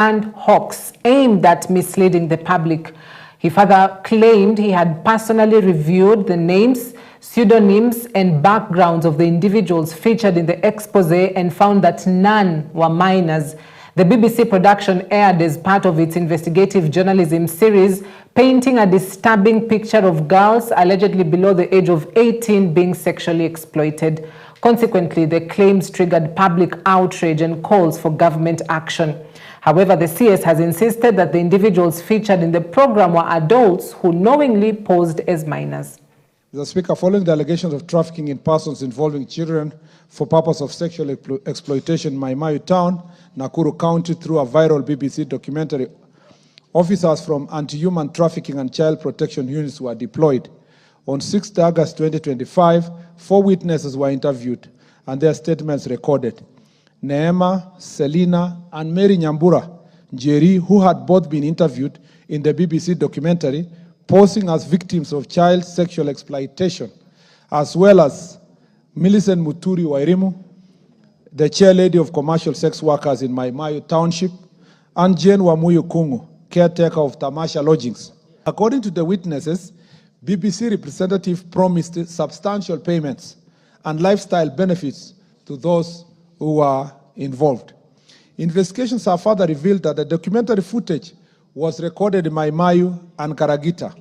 and hoax aimed at misleading the public. He further claimed he had personally reviewed the names, pseudonyms, and backgrounds of the individuals featured in the expose and found that none were minors. The BBC production aired as part of its investigative journalism series, painting a disturbing picture of girls allegedly below the age of 18 being sexually exploited. Consequently, the claims triggered public outrage and calls for government action. However, the CS has insisted that the individuals featured in the program were adults who knowingly posed as minors. Mr. Speaker, following the allegations of trafficking in persons involving children for purpose of sexual exploitation in Mai Mahiu Town, Nakuru County, through a viral BBC documentary, officers from anti-human trafficking and child protection units were deployed. On 6 August 2025, 4 witnesses were interviewed and their statements recorded. Neema, Selina, and Mary Nyambura Njeri, who had both been interviewed in the BBC documentary, posing as victims of child sexual exploitation, as well as Millicent Muturi Wairimu, the chairlady of commercial sex workers in Mai Mahiu Township, and Jane Wamuyu Kungu, caretaker of Tamasha Lodgings. According to the witnesses, BBC representative promised substantial payments and lifestyle benefits to those who were involved. Investigations have further revealed that the documentary footage was recorded in Mai Mahiu and Karagita.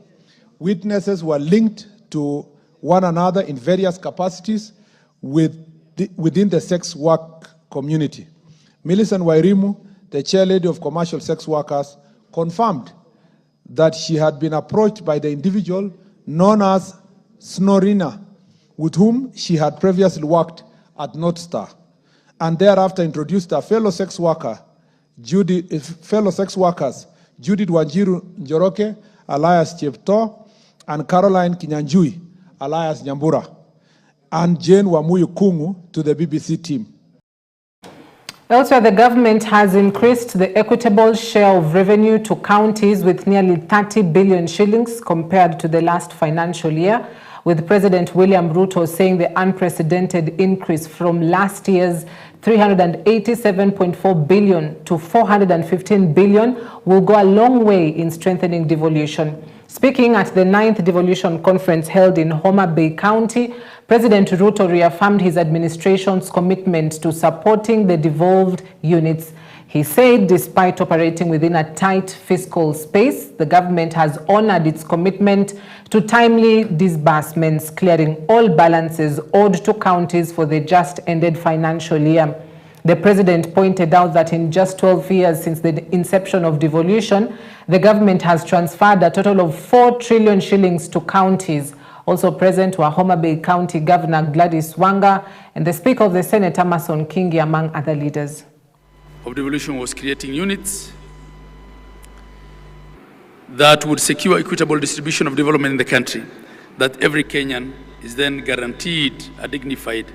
Witnesses were linked to one another in various capacities within the sex work community. Millicent Wairimu, the chairlady of commercial sex workers, confirmed that she had been approached by the individual known as Snorina, with whom she had previously worked at North Star, and thereafter introduced her fellow sex workers, Judith Wanjiru Njoroke, alias Chepto, and Caroline Kinyanjui, alias Nyambura, and Jane Wamuyu Kungu to the BBC team. Elsewhere, the government has increased the equitable share of revenue to counties with nearly 30 billion shillings compared to the last financial year, with President William Ruto saying the unprecedented increase from last year's 387.4 billion to 415 billion will go a long way in strengthening devolution. Speaking at the 9th Devolution Conference held in Homa Bay County, President Ruto reaffirmed his administration's commitment to supporting the devolved units. He said despite operating within a tight fiscal space, the government has honored its commitment to timely disbursements, clearing all balances owed to counties for the just ended financial year. The president pointed out that in just 12 years since the inception of devolution, the government has transferred a total of 4 trillion shillings to counties. Also present were Homa Bay County Governor Gladys Wanga and the Speaker of the Senate, Amason Kingi, among other leaders. Of devolution was creating units that would secure equitable distribution of development in the country, that every Kenyan is then guaranteed a dignified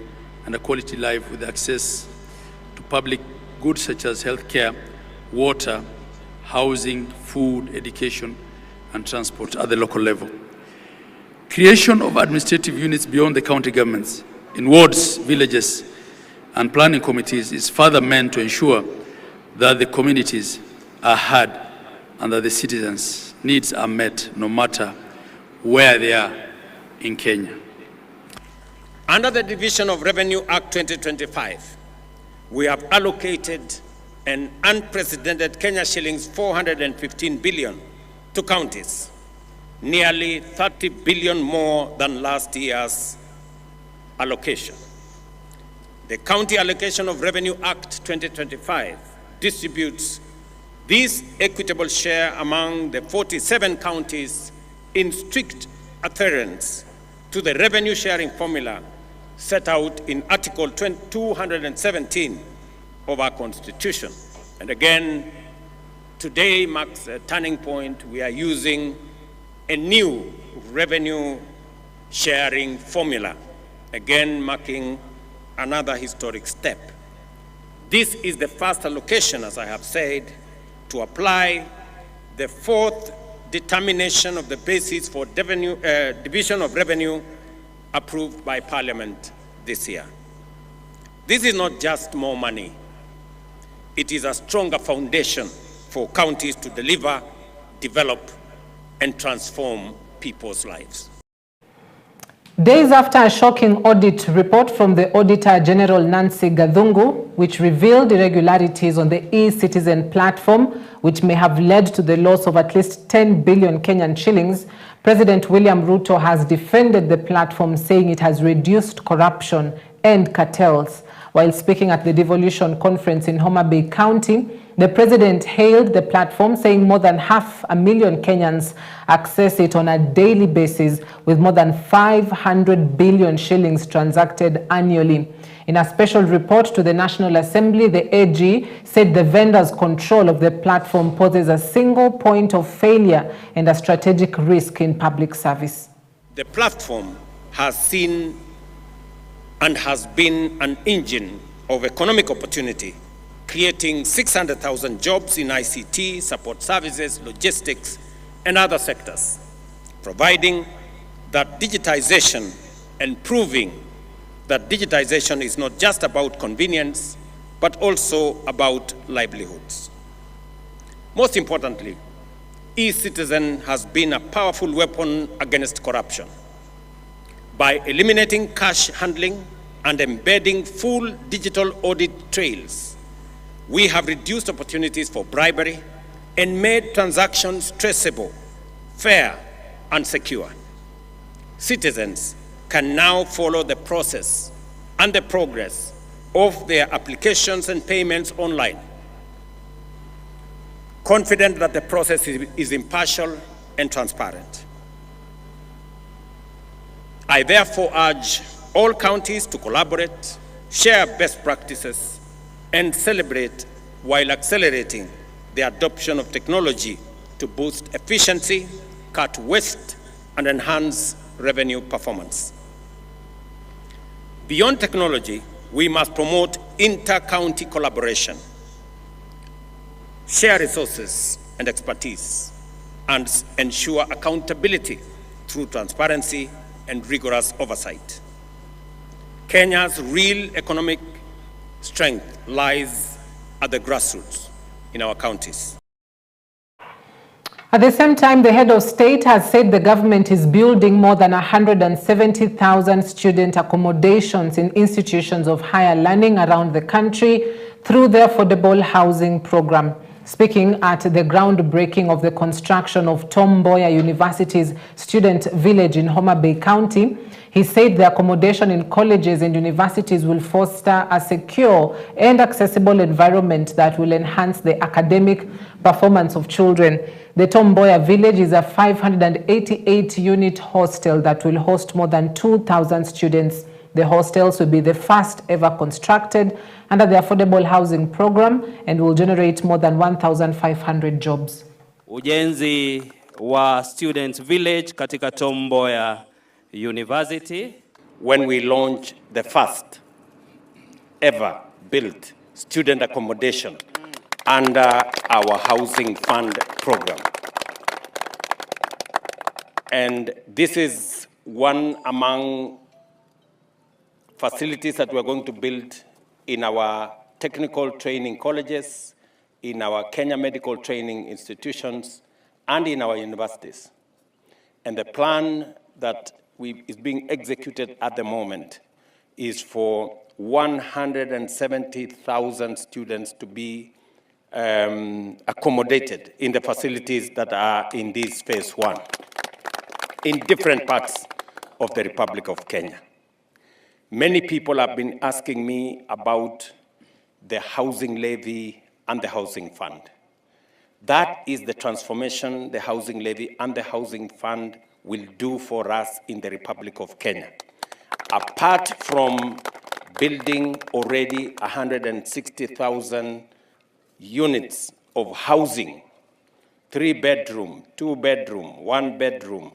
and a quality life with access to public goods such as healthcare, water, housing, food, education, and transport at the local level. Creation of administrative units beyond the county governments in wards, villages, and planning committees is further meant to ensure that the communities are heard and that the citizens' needs are met no matter where they are in Kenya. Under the Division of Revenue Act 2025, we have allocated an unprecedented Kenya shillings 415 billion to counties, nearly 30 billion more than last year's allocation. The County Allocation of Revenue Act 2025 distributes this equitable share among the 47 counties in strict adherence to the revenue sharing formula set out in Article 217 of our Constitution. And again, today marks a turning point. We are using a new revenue sharing formula, again marking another historic step. This is the first allocation, as I have said, to apply the 4th determination of the basis for division of revenue approved by Parliament this year. This is not just more money. It is a stronger foundation for counties to deliver, develop, and transform people's lives. Days after a shocking audit report from the Auditor General Nancy Gathungu, which revealed irregularities on the e-Citizen platform, which may have led to the loss of at least 10 billion Kenyan shillings, President William Ruto has defended the platform, saying it has reduced corruption and cartels. While speaking at the devolution conference in Homa Bay County, the president hailed the platform, saying more than 500,000 Kenyans access it on a daily basis, with more than 500 billion shillings transacted annually. In a special report to the National Assembly, the AG said the vendor's control of the platform poses a single point of failure and a strategic risk in public service. The platform has seen and has been an engine of economic opportunity, creating 600,000 jobs in ICT, support services, logistics, and other sectors, providing that digitization and proving that digitization is not just about convenience, but also about livelihoods. Most importantly, e-Citizen has been a powerful weapon against corruption. By eliminating cash handling and embedding full digital audit trails, we have reduced opportunities for bribery and made transactions traceable, fair, and secure. Citizens can now follow the process and the progress of their applications and payments online, confident that the process is impartial and transparent. I therefore urge all counties to collaborate, share best practices, and celebrate while accelerating the adoption of technology to boost efficiency, cut waste, and enhance revenue performance. Beyond technology, we must promote inter-county collaboration, share resources and expertise, and ensure accountability through transparency and rigorous oversight. Kenya's real economic strength lies at the grassroots in our counties. At the same time, the head of state has said the government is building more than 170,000 student accommodations in institutions of higher learning around the country through the affordable housing program. Speaking at the groundbreaking of the construction of Tom Mboya University's student village in Homa Bay County, he said the accommodation in colleges and universities will foster a secure and accessible environment that will enhance the academic performance of children. The Tom Mboya village is a 588-unit hostel that will host more than 2,000 students. The hostels will be the first ever constructed under the affordable housing program and will generate more than 1,500 jobs. Ujenzi wa student village katika Tom Mboya University. When we launch the first ever built student accommodation under our housing fund program. And this is one among facilities that we're going to build in our technical training colleges, in our Kenya medical training institutions, and in our universities. And the plan that is being executed at the moment is for 170,000 students to be accommodated in the facilities that are in this phase one, in different parts of the Republic of Kenya. Many people have been asking me about the housing levy and the housing fund. That is the transformation the housing levy and the housing fund will do for us in the Republic of Kenya. Apart from building already 160,000 units of housing, 3-bedroom, 2-bedroom, 1-bedroom,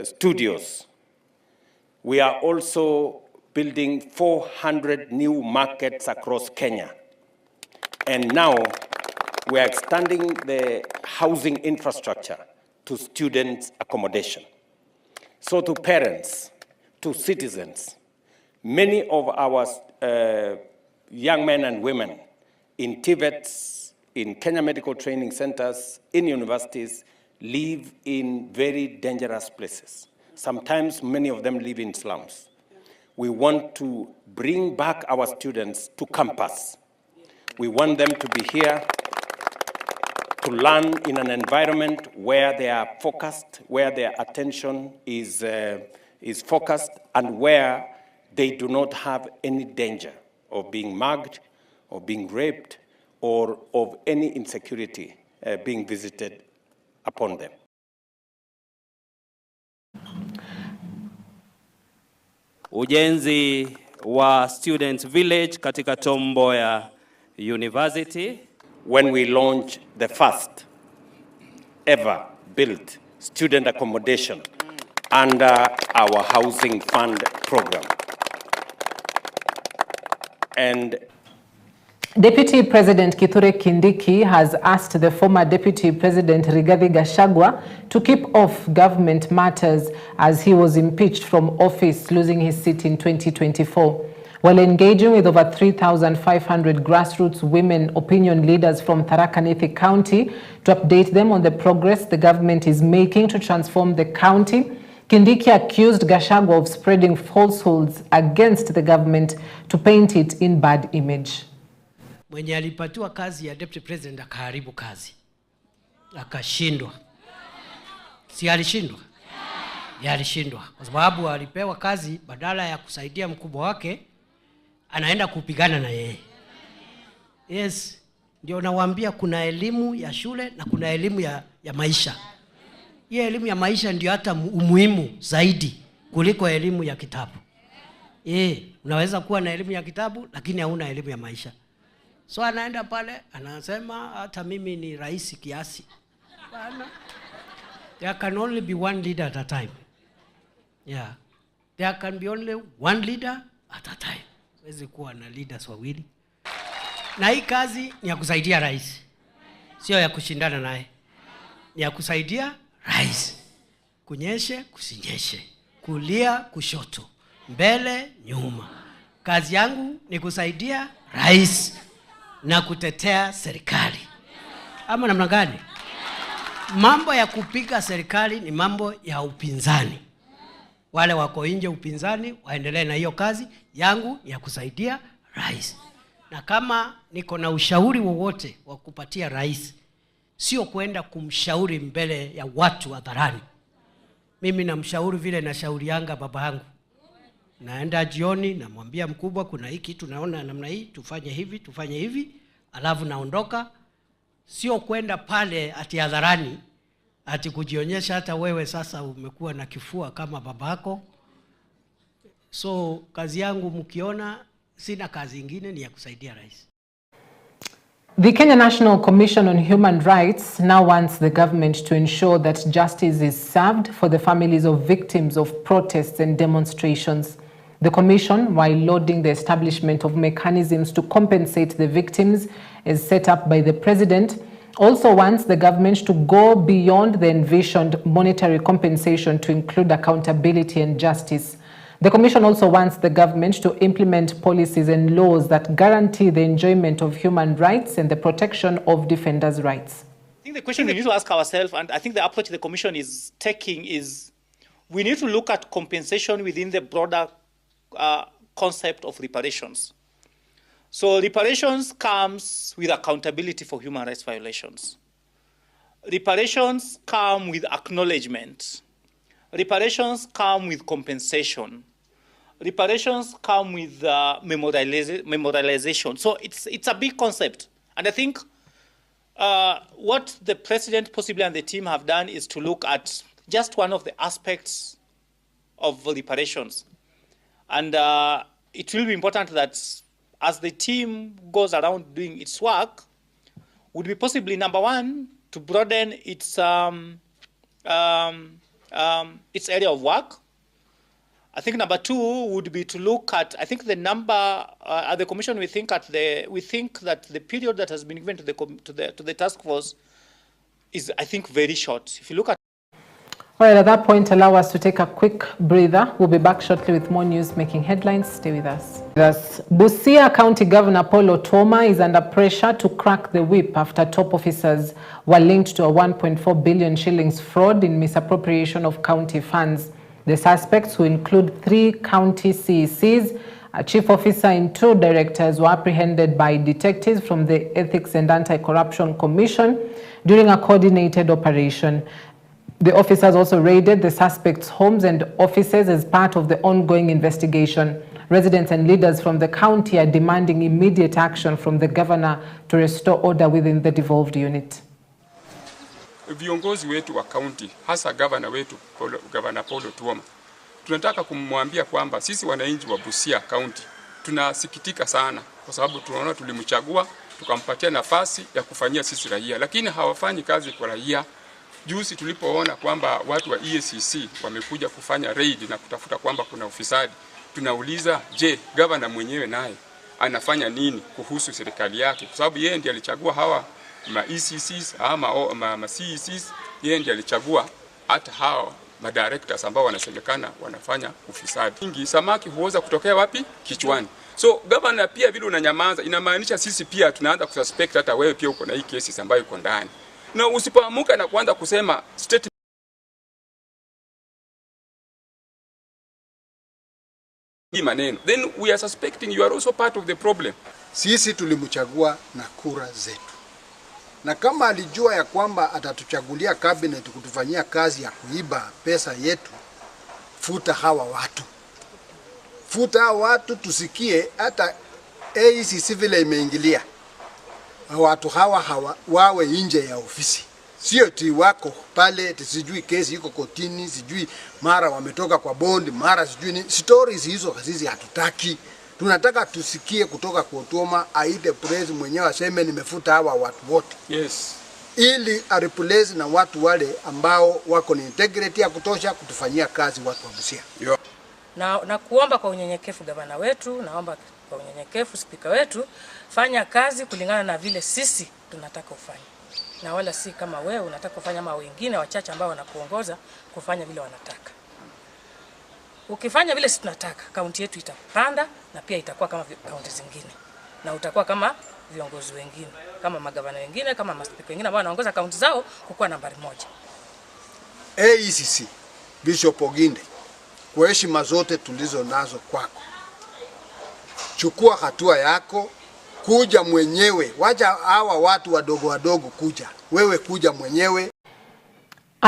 studios, we are also building 400 new markets across Kenya. And now we are extending the housing infrastructure to students' accommodation. So to parents, to citizens, many of our young men and women in TVETs in Kenya medical training centers, in universities, live in very dangerous places. Sometimes many of them live in slums. We want to bring back our students to campus. We want them to be here to learn in an environment where they are focused, where their attention is focused, and where they do not have any danger of being mugged, or being raped, or of any insecurity being visited upon them. Ujenzi wa Student Village katika Tom Mboya University. When we launched the first ever built student accommodation under our housing fund program. And Deputy President Kithure Kindiki has asked the former Deputy President Rigathi Gachagua to keep off government matters as he was impeached from office, losing his seat in 2024. While engaging with over 3,500 grassroots women opinion leaders from Tharaka Nithi County to update them on the progress the government is making to transform the county, Kindiki accused Gachagua of spreading falsehoods against the government to paint it in bad image. Mwenye alipatiwa kazi ya Deputy President akaharibu kazi. Akashindwa. Si alishindwa? Ya alishindwa. Kwa sababu alipewa kazi badala ya kusaidia mkubwa wake, anaenda kupigana na yeye. Yes, ndio nawaambia kuna elimu ya shule na kuna elimu ya maisha. Hiyo elimu ya maisha ndio hata umuhimu zaidi kuliko elimu ya kitabu. Unaweza kuwa na elimu ya kitabu lakini hauna elimu ya maisha. So anaenda pale anasema hata mimi ni rais kiasi. There can only be one leader at a time. Yeah. There can be only one leader at a time. Wezi kuwa na leaders wawili. Na hii kazi ni ya kusaidia rais. Sio ya kushindana naye. Ni ya kusaidia rais. Kunyeshe, kusinyeshe. Kulia, kushoto. Mbele, nyuma. Kazi yangu ni kusaidia rais na kutetea serikali. Ama namna gani? Mambo ya kupiga serikali ni mambo ya upinzani. Wale wako nje upinzani waendelee na hiyo kazi, yangu ya kusaidia rais. Na kama niko na ushauri wowote wa kupatia rais, sio kwenda kumshauri mbele ya watu hadharani. Mimi namshauri vile na shauri yanga baba yangu. Naenda jioni namwambia mkubwa kuna hiki kitu naona namna hii, tufanye hivi, alafu naondoka. Sio kwenda pale ati hadharani ati kujionyesha hata wewe sasa umekuwa na kifua kama babako. So kazi yangu mkiona sina kazi nyingine ni ya kusaidia rais. The Kenya National Commission on Human Rights now wants the government to ensure that justice is served for the families of victims of protests and demonstrations. The commission, while lauding the establishment of mechanisms to compensate the victims as set up by the president, also wants the government to go beyond the envisioned monetary compensation to include accountability and justice. The commission also wants the government to implement policies and laws that guarantee the enjoyment of human rights and the protection of defenders' rights. I think the question we need to ask ourselves, and I think the approach the commission is taking, is we need to look at compensation within the broader concept of reparations. So reparations comes with accountability for human rights violations. Reparations come with acknowledgement. Reparations come with compensation. Reparations come with memorialization. So it's a big concept. And I think what the president possibly and the team have done is to look at just one of the aspects of reparations. And it will be important that as the team goes around doing its work, would be possibly, number one, to broaden its area of work. I think number two would be to look at, I think the number at the commission, we think that the period that has been given to the task force is, I think, very short. If you look at All right, at that point, allow us to take a quick breather. We'll be back shortly with more news making headlines. Stay with us. Busia County Governor Paul Otuoma is under pressure to crack the whip after top officers were linked to a 1.4 billion shillings fraud in misappropriation of county funds. The suspects, who include 3 county CECs, a chief officer and 2 directors, were apprehended by detectives from the Ethics and Anti-Corruption Commission during a coordinated operation. The officers also raided the suspects' homes and offices as part of the ongoing investigation. Residents and leaders from the county are demanding immediate action from the governor to restore order within the devolved unit. Viongozi wetu wa county, hasa governor wetu, Governor Paul Otuoma, tunataka kumwambia kwamba sisi wananchi wa Busia County tunasikitika sana kwa sababu tunaona tulimchagua tukampatia nafasi ya kufanyia sisi raia, lakini hawafanyi kazi kwa raia. Juzi tulipoona kwamba watu wa EACC wamekuja kufanya raid na kutafuta kwamba kuna ufisadi, tunauliza, je, governor mwenyewe naye anafanya nini kuhusu serikali yake? Kwa sababu yeye ndiye alichagua hawa ma ECCs ama ma CECs, yeye ndiye alichagua hata hawa ma directors ambao wanasemekana wanafanya ufisadi. Ingi samaki huoza kutokea wapi? Kichwani. So governor pia vile unanyamaza, inamaanisha sisi pia tunaanza kususpect hata wewe pia uko na hii cases ambayo iko ndani. Na usipoamuka na kuanza kusema state maneno, then we are suspecting you are also part of the problem. Sisi tulimchagua na kura zetu. Na kama alijua ya kwamba atatuchagulia cabinet kutufanyia kazi ya kuiba pesa yetu, futa hawa watu. Futa hawa watu, tusikie hata AECC vile imeingilia. Watu hawa wawe nje ya ofisi. Sio ti wako pale, sijui kesi iko kotini, sijui mara wametoka kwa bond, mara sijui ni stories hizo sisi hatutaki. Tunataka tusikie kutoka kwa Otuoma, aide press mwenyewe aseme nimefuta hawa watu wote. Yes. Ili a replace na watu wale ambao wako ni integrity ya kutosha kutufanyia kazi watu wa Busia. Yeah. Na kuomba kwa unyenyekevu gavana wetu, naomba kwa unyenyekevu speaker wetu, fanya kazi kulingana na vile sisi tunataka ufanye. Na wala si kama wewe unataka kufanya ama wengine wachache ambao wanakuongoza kufanya vile wanataka. Ukifanya vile sisi tunataka, kaunti yetu itapanda na pia itakuwa kama kaunti zingine. Na utakuwa kama viongozi wengine, kama magavana wengine, kama maspika wengine ambao wanaongoza kaunti zao kukuwa nambari 1. AECC, Bishop Oginde, kwa heshima zote tulizo nazo kwako, chukua hatua yako, kuja mwenyewe, wacha hawa watu wadogo kuja, wewe kuja mwenyewe.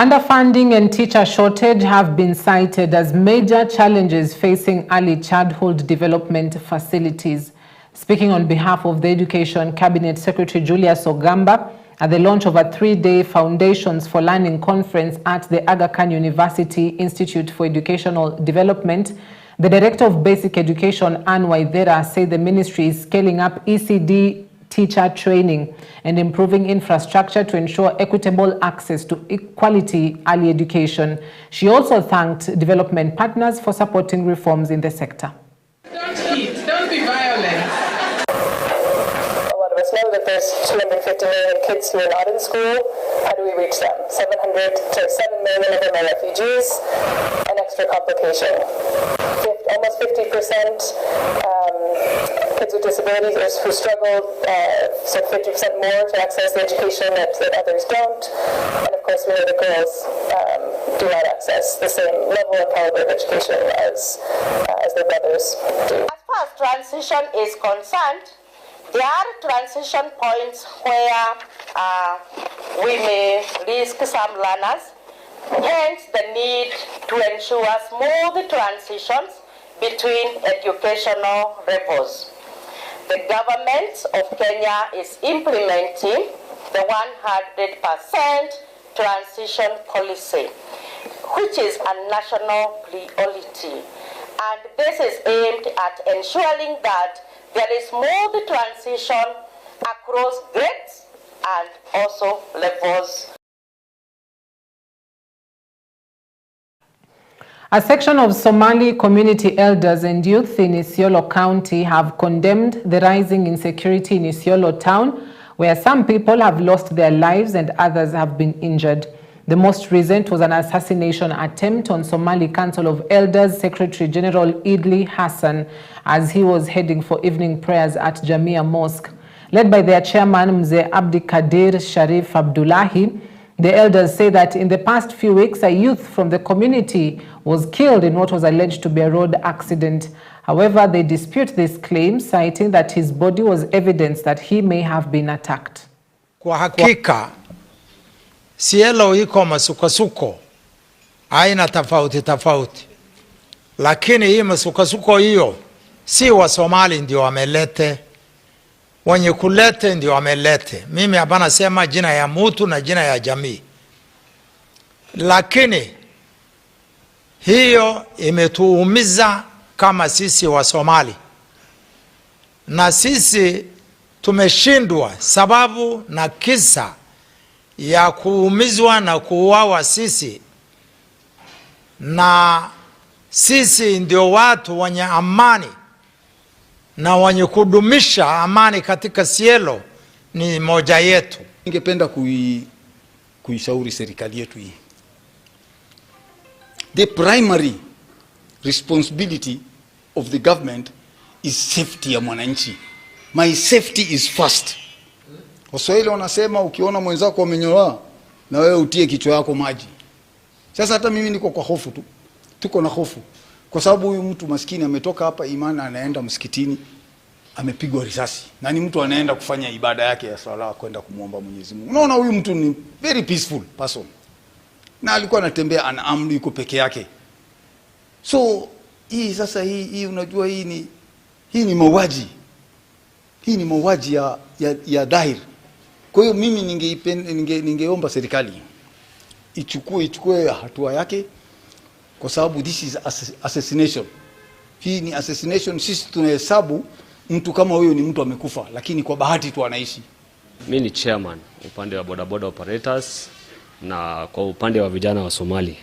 Underfunding and teacher shortage have been cited as major challenges facing early childhood development facilities. Speaking on behalf of the Education Cabinet Secretary Julius Ogamba at the launch of a 3-day Foundations for Learning conference at the Aga Khan University Institute for Educational Development, the Director of Basic Education, Ann Waithera, said the ministry is scaling up ECD teacher training and improving infrastructure to ensure equitable access to quality early education. She also thanked development partners for supporting reforms in the sector. Don't hit, don't be violent. A lot of us know that there's 250 million kids who are not in school. How do we reach them? 7 million of them are refugees. An extra complication. Almost 50% kids with disabilities who struggle, so 50% more to access the education that others don't. And of course, we know that girls do not access the same level and caliber of education as their brothers do. As far as transition is concerned, there are transition points where we may risk some learners. Hence, the need to ensure smooth transitions between educational levels. The government of Kenya is implementing the 100% transition policy, which is a national priority. And this is aimed at ensuring that there is smooth transition across grades and also levels. A section of Somali community elders and youth in Isiolo County have condemned the rising insecurity in Isiolo town, where some people have lost their lives and others have been injured. The most recent was an assassination attempt on Somali Council of Elders Secretary General Idli Hassan as he was heading for evening prayers at Jamia Mosque. Led by their chairman, Mzee Abdi Kadir Sharif Abdullahi, the elders say that in the past few weeks, a youth from the community was killed in what was alleged to be a road accident. However, they dispute this claim, citing that his body was evidence that he may have been attacked. Kwa hakika, sielo iko masukosuko, aina tofauti tofauti. Lakini hii masukosuko hiyo, si wa Somali ndio wamelete, wenye kulete ndio wamelete. Mimi hapana sema jina ya mtu na jina ya jamii. Lakini hiyo imetuumiza kama sisi wa Somali. Na sisi tumeshindwa sababu na kisa ya kuumizwa na kuuawa sisi. Na sisi ndio watu wenye amani na wenye kudumisha amani katika sielo ni moja yetu. Ningependa kuishauri serikali yetu hii. The primary responsibility of the government is safety ya mwananchi. My safety is first. Waswahili wanasema ukiona mwenzako amenyolewa na wewe utie kichwa yako maji. Sasa hata mimi niko kwa hofu tu. Tuko na hofu. Kwa sababu huyu mtu maskini ametoka hapa Imani anaenda msikitini amepigwa risasi. Na ni mtu anaenda kufanya ibada yake ya swala kwenda kumuomba Mwenyezi Mungu. Unaona huyu mtu ni very peaceful person. Na alikuwa anatembea ana amri yuko peke yake. So hii sasa hii unajua hii ni mauaji. Hii ni mauaji ya dhahiri. Kwa hiyo mimi ningeomba serikali ichukue hatua yake kwa sababu this is assassination. Hii ni assassination. Sisi tunahesabu mtu kama huyo ni mtu amekufa, lakini kwa bahati tu anaishi. Mimi ni chairman upande wa bodaboda operators na kwa upande wa vijana wa Somali.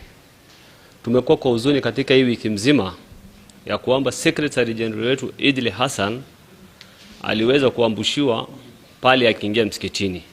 Tumekuwa kwa huzuni katika hii wiki mzima ya kwamba Secretary General wetu Idli Hassan aliweza kuambushiwa pale akiingia msikitini.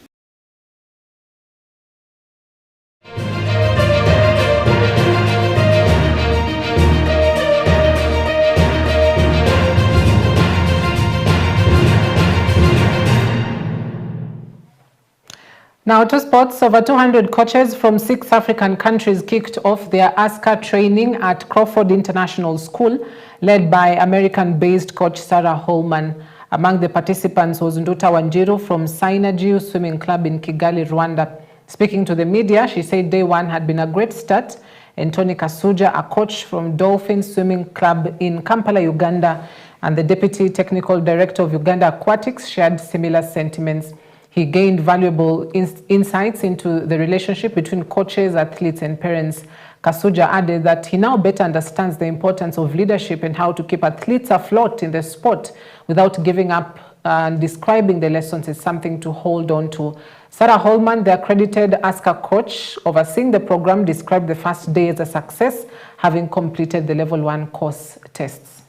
Now to sports, over 200 coaches from 6 African countries kicked off their ASCA training at Crawford International School, led by American-based coach Sarah Holman. Among the participants was Nduta Wanjiru from Synergy Swimming Club in Kigali, Rwanda. Speaking to the media, she said day one had been a great start. And Tony Kasuja, a coach from Dolphin Swimming Club in Kampala, Uganda, and the Deputy Technical Director of Uganda Aquatics shared similar sentiments. He gained valuable insights into the relationship between coaches, athletes, and parents. Kasuja added that he now better understands the importance of leadership and how to keep athletes afloat in the sport without giving up, and describing the lessons as something to hold on to. Sarah Holman, the accredited ASCA coach overseeing the program, described the first day as a success, having completed the level 1 course tests.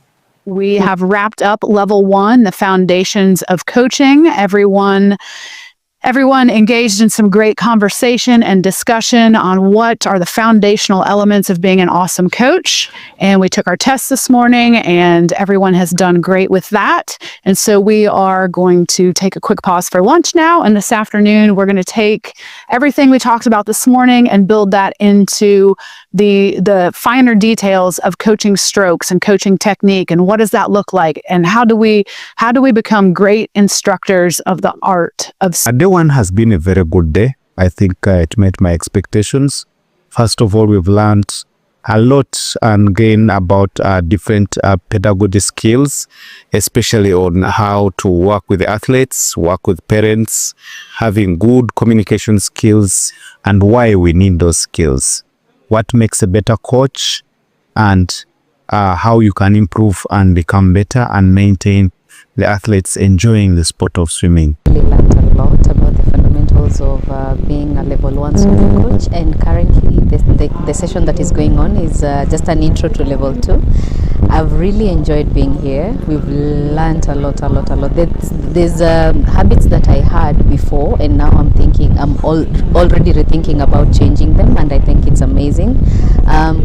We have wrapped up level 1, the foundations of coaching. Everyone engaged in some great conversation and discussion on what are the foundational elements of being an awesome coach. And we took our tests this morning and everyone has done great with that. And so we are going to take a quick pause for lunch now. And this afternoon, we're going to take everything we talked about this morning and build that into the finer details of coaching strokes and coaching technique. And what does that look like? And how do we become great instructors of the art of Day one has been a very good day. I think it met my expectations. First of all, we've learned a lot and gained about different pedagogy skills, especially on how to work with the athletes, work with parents, having good communication skills, and why we need those skills. What makes a better coach, and how you can improve and become better and maintain the athletes enjoying the sport of swimming. We learned a lot about the fundamentals of being a level 1 soccer coach, and currently the session that is going on is just an intro to level 2. I've really enjoyed being here. We've learned a lot. There's habits that I had before, and now I'm already rethinking about changing them, and I think it's amazing.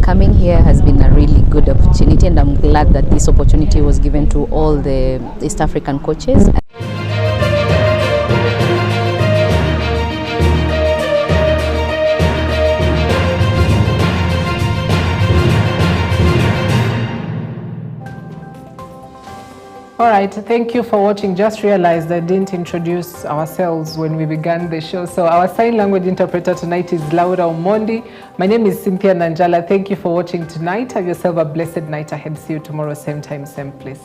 Coming here has been a really good opportunity, and I'm glad that this opportunity was given to all the East African coaches. All right, thank you for watching. Just realized I didn't introduce ourselves when we began the show. So our sign language interpreter tonight is Laura Omondi. My name is Cynthia Nanjala. Thank you for watching tonight. Have yourself a blessed night ahead. See you tomorrow, same time, same place.